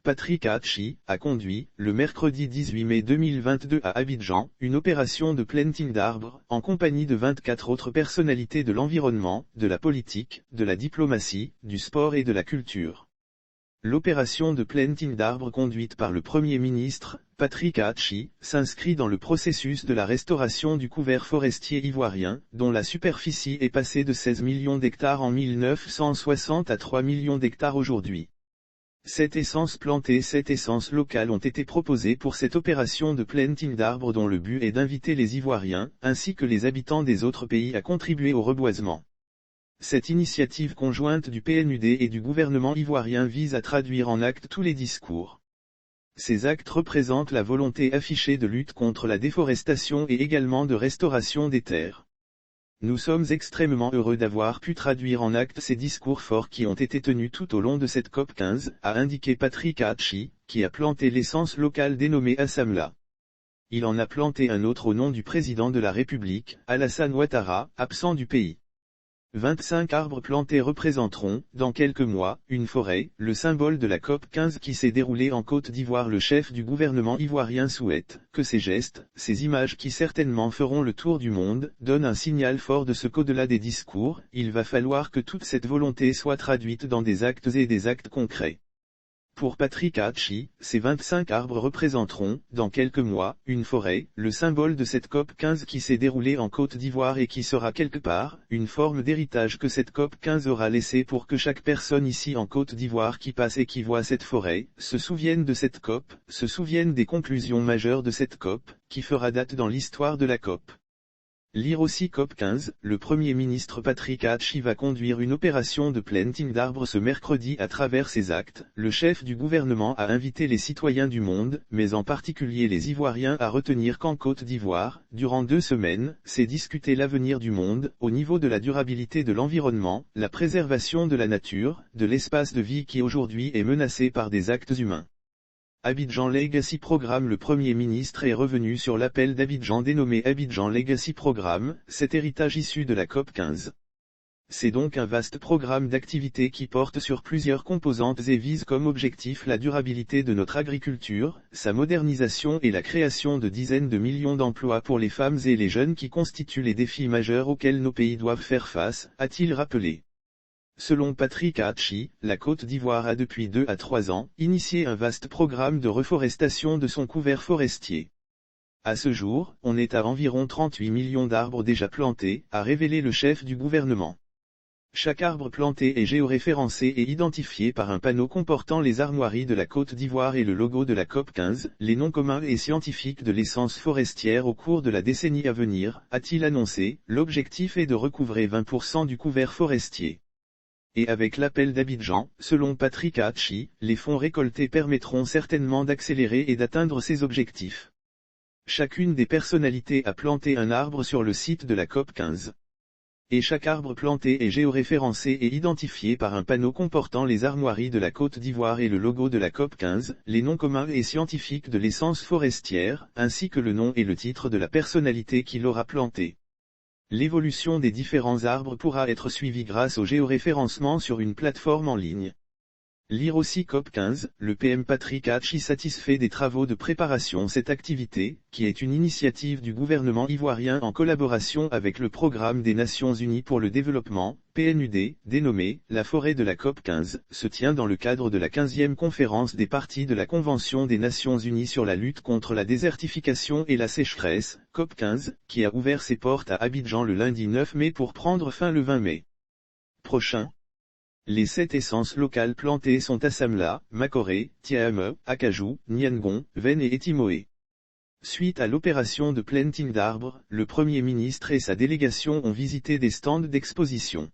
Patrick Hachi, a conduit, le mercredi 18 mai 2022 à Abidjan, une opération de planting d'arbres, en compagnie de 24 autres personnalités de l'environnement, de la politique, de la diplomatie, du sport et de la culture. L'opération de planting d'arbres conduite par le Premier ministre, Patrick Hachi, s'inscrit dans le processus de la restauration du couvert forestier ivoirien, dont la superficie est passée de 16 millions d'hectares en 1960 à 3 millions d'hectares aujourd'hui. 7 essences plantées, 7 essences locales ont été proposées pour cette opération de planting d'arbres dont le but est d'inviter les Ivoiriens, ainsi que les habitants des autres pays à contribuer au reboisement. Cette initiative conjointe du PNUD et du gouvernement ivoirien vise à traduire en actes tous les discours. Ces actes représentent la volonté affichée de lutte contre la déforestation et également de restauration des terres. Nous sommes extrêmement heureux d'avoir pu traduire en actes ces discours forts qui ont été tenus tout au long de cette COP15, a indiqué Patrick Hachi, qui a planté l'essence locale dénommée Assamla. Il en a planté un autre au nom du président de la République, Alassane Ouattara, absent du pays. 25 arbres plantés représenteront, dans quelques mois, une forêt, le symbole de la COP15 qui s'est déroulée en Côte d'Ivoire. Le chef du gouvernement ivoirien souhaite que ces gestes, ces images qui certainement feront le tour du monde, donnent un signal fort de ce qu'au-delà des discours, il va falloir que toute cette volonté soit traduite dans des actes et des actes concrets. Pour Patrick Hachi, ces 25 arbres représenteront, dans quelques mois, une forêt, le symbole de cette COP15 qui s'est déroulée en Côte d'Ivoire et qui sera quelque part, une forme d'héritage que cette COP15 aura laissé pour que chaque personne ici en Côte d'Ivoire qui passe et qui voit cette forêt, se souvienne de cette COP, se souvienne des conclusions majeures de cette COP, qui fera date dans l'histoire de la COP. Lire aussi COP15, le Premier ministre Patrick Hachi va conduire une opération de planting d'arbres ce mercredi. À travers ses actes, le chef du gouvernement a invité les citoyens du monde, mais en particulier les Ivoiriens, à retenir qu'en Côte d'Ivoire, durant 2 semaines, c'est discuter l'avenir du monde, au niveau de la durabilité de l'environnement, la préservation de la nature, de l'espace de vie qui aujourd'hui est menacé par des actes humains. Abidjan Legacy Programme. Le Premier ministre est revenu sur l'appel d'Abidjan dénommé Abidjan Legacy Programme, cet héritage issu de la COP15. C'est donc un vaste programme d'activités qui porte sur plusieurs composantes et vise comme objectif la durabilité de notre agriculture, sa modernisation et la création de dizaines de millions d'emplois pour les femmes et les jeunes qui constituent les défis majeurs auxquels nos pays doivent faire face, a-t-il rappelé. Selon Patrick Hachi, la Côte d'Ivoire a depuis 2 à 3 ans, initié un vaste programme de reforestation de son couvert forestier. À ce jour, on est à environ 38 millions d'arbres déjà plantés, a révélé le chef du gouvernement. Chaque arbre planté est géoréférencé et identifié par un panneau comportant les armoiries de la Côte d'Ivoire et le logo de la COP15, les noms communs et scientifiques de l'essence forestière au cours de la décennie à venir, a-t-il annoncé. L'objectif est de recouvrer 20% du couvert forestier. Et avec l'appel d'Abidjan, selon Patrick Hachi, les fonds récoltés permettront certainement d'accélérer et d'atteindre ces objectifs. Chacune des personnalités a planté un arbre sur le site de la COP15. Et chaque arbre planté est géoréférencé et identifié par un panneau comportant les armoiries de la Côte d'Ivoire et le logo de la COP15, les noms communs et scientifiques de l'essence forestière, ainsi que le nom et le titre de la personnalité qui l'aura planté. L'évolution des différents arbres pourra être suivie grâce au géoréférencement sur une plateforme en ligne. Lire aussi COP15, le PM Patrick Hachi satisfait des travaux de préparation. Cette activité, qui est une initiative du gouvernement ivoirien en collaboration avec le Programme des Nations Unies pour le développement, PNUD, dénommé « La forêt de la COP15 », se tient dans le cadre de la 15e conférence des parties de la Convention des Nations Unies sur la lutte contre la désertification et la sécheresse, COP15, qui a ouvert ses portes à Abidjan le lundi 9 mai pour prendre fin le 20 mai prochain. Les 7 essences locales plantées sont Assamla, Makoré, Tiahame, Akajou, Niangon, Ven et Etimoé. Suite à l'opération de planting d'arbres, le Premier ministre et sa délégation ont visité des stands d'exposition.